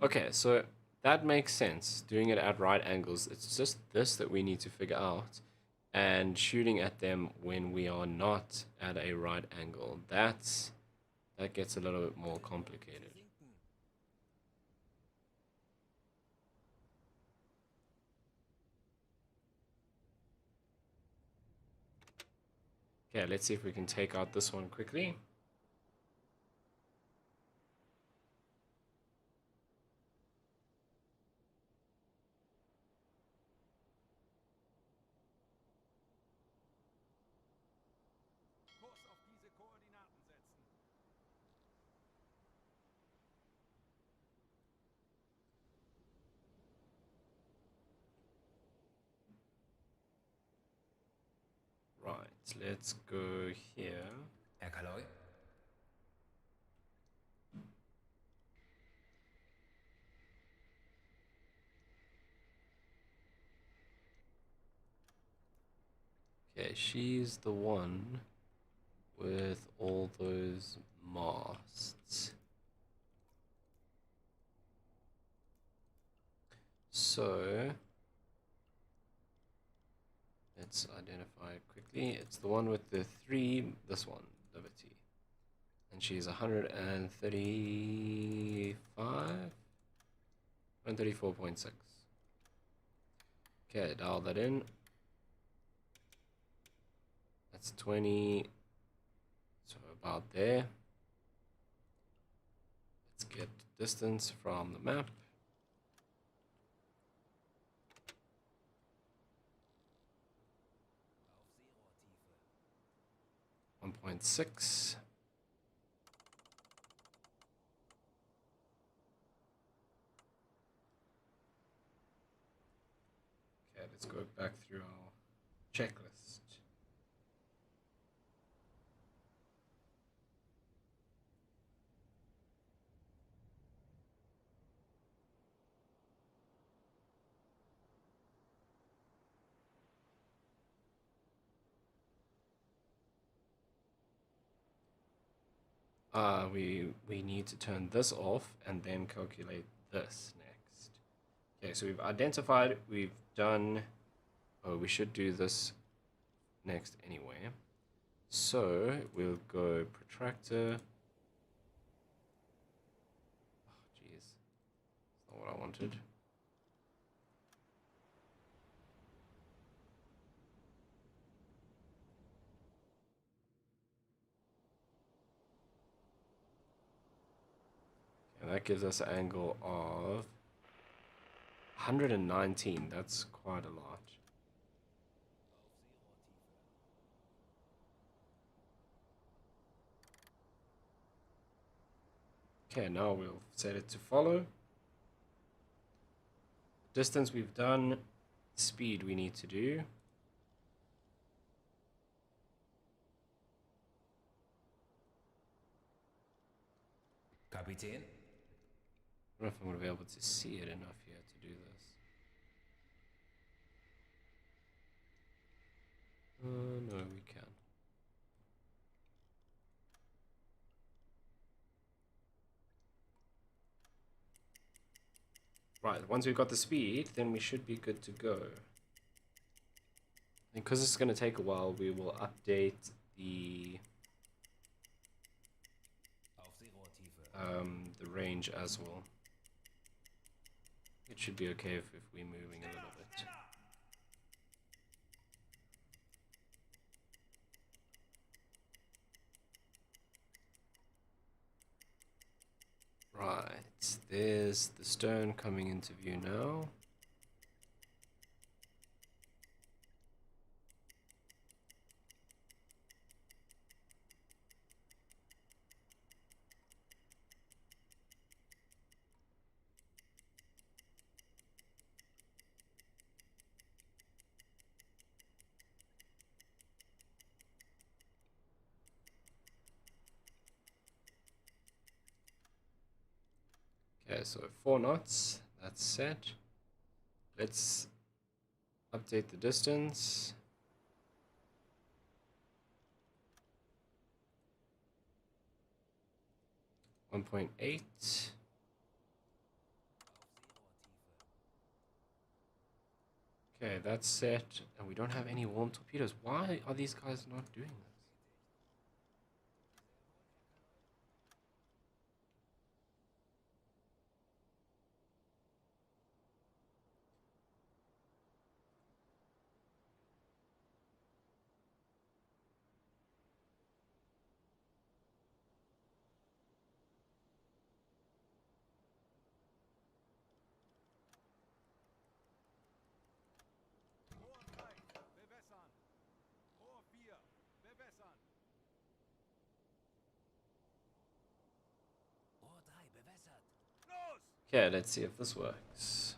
Okay, so that makes sense. Doing it at right angles. It's just this that we need to figure out. And shooting at them when we are not at a right angle. That gets a little bit more complicated. Okay, let's see if we can take out this one quickly. Right, let's go here.
Herr Kaloi?
Okay, she's the one with all those masts. So let's identify it quickly. It's the one with the three, this one, Liberty. And she's 135? 134.6. Okay, dial that in. That's 20. So about there. Let's get distance from the map. 1.6. Okay, let's go back through our checklist. We need to turn this off and then calculate this next. Okay, so we've identified, we've done, oh, we should do this next anyway. So we'll go protractor. Oh, jeez, that's not what I wanted. And that gives us an angle of 119. That's quite a lot. Okay, now we'll set it to follow. Distance we've done, speed we need to do.
Kapitän?
I don't know if I'm going to be able to see it enough here to do this. No, we can. Right, once we've got the speed, then we should be good to go. And because it's going to take a while, we will update the range as well. It should be okay if we're moving a little bit. Right, there's the stone coming into view now. Okay, so 4 knots, that's set. Let's update the distance. 1.8. Okay, that's set, and we don't have any warm torpedoes. Why are these guys not doing this? Okay, let's see if this works.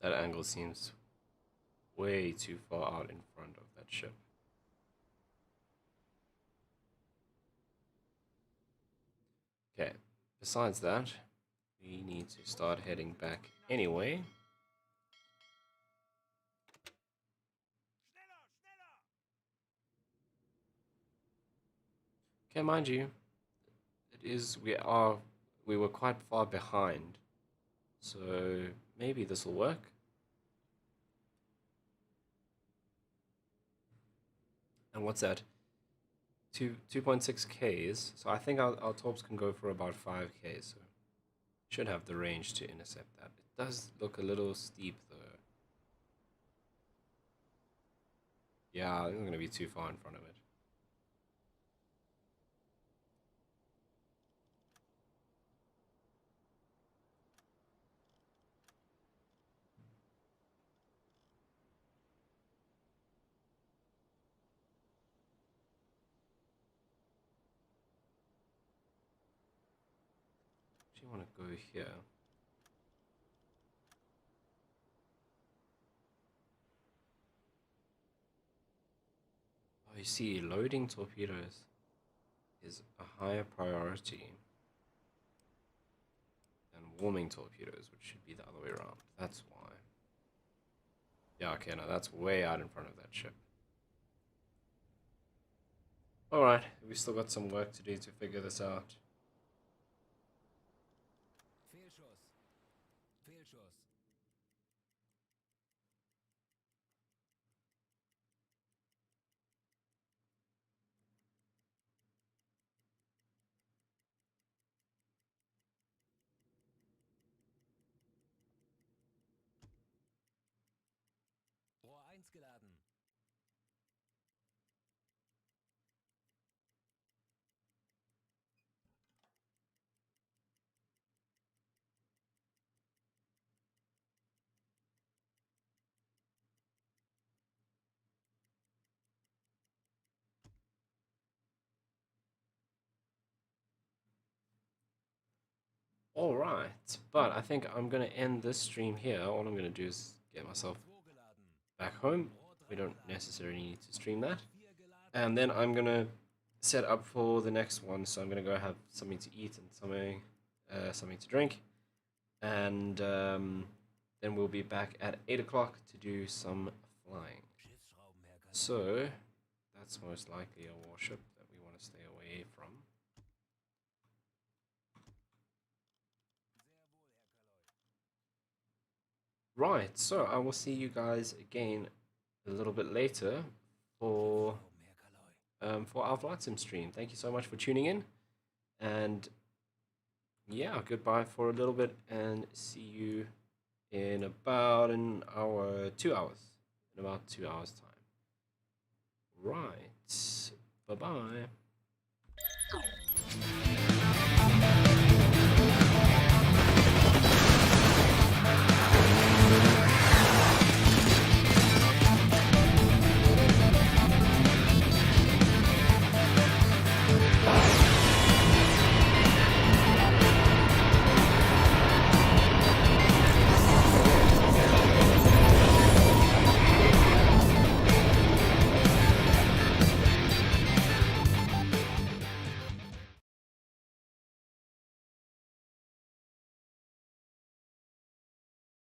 That angle seems way too far out in front of that ship. Okay, besides that, we need to start heading back anyway. Okay, mind you, we were quite far behind, so maybe this will work. And what's that? 2.6 Ks. So I think our torps can go for about 5 Ks. So should have the range to intercept that. It does look a little steep though. Yeah, I think I'm gonna be too far in front of it. Actually want to go here. see, loading torpedoes is a higher priority than warming torpedoes, which should be the other way around. That's why. Yeah, okay, no, that's way out in front of that ship. Alright, we still got some work to do to figure this out.
Fehlschuss. Fehlschuss. Rohr 1 geladen.
Alright, but I think I'm going to end this stream here. All I'm going to do is get myself
2 geladen.
back home.
Rohr 3
We don't
geladen.
necessarily need to stream that.
4 geladen.
And then I'm going to set up for the next one. So I'm going to go have something to eat and something to drink. And then we'll be back at 8 o'clock to do some flying.
Schiffsschraubenwerk.
So that's most likely a warship that we want to stay away from. Right, so I will see you guys again a little bit later for our flight sim stream. Thank you so much for tuning in, and yeah, goodbye for a little bit, and see you in about an hour, 2 hours, in about 2 hours time. Right, bye bye.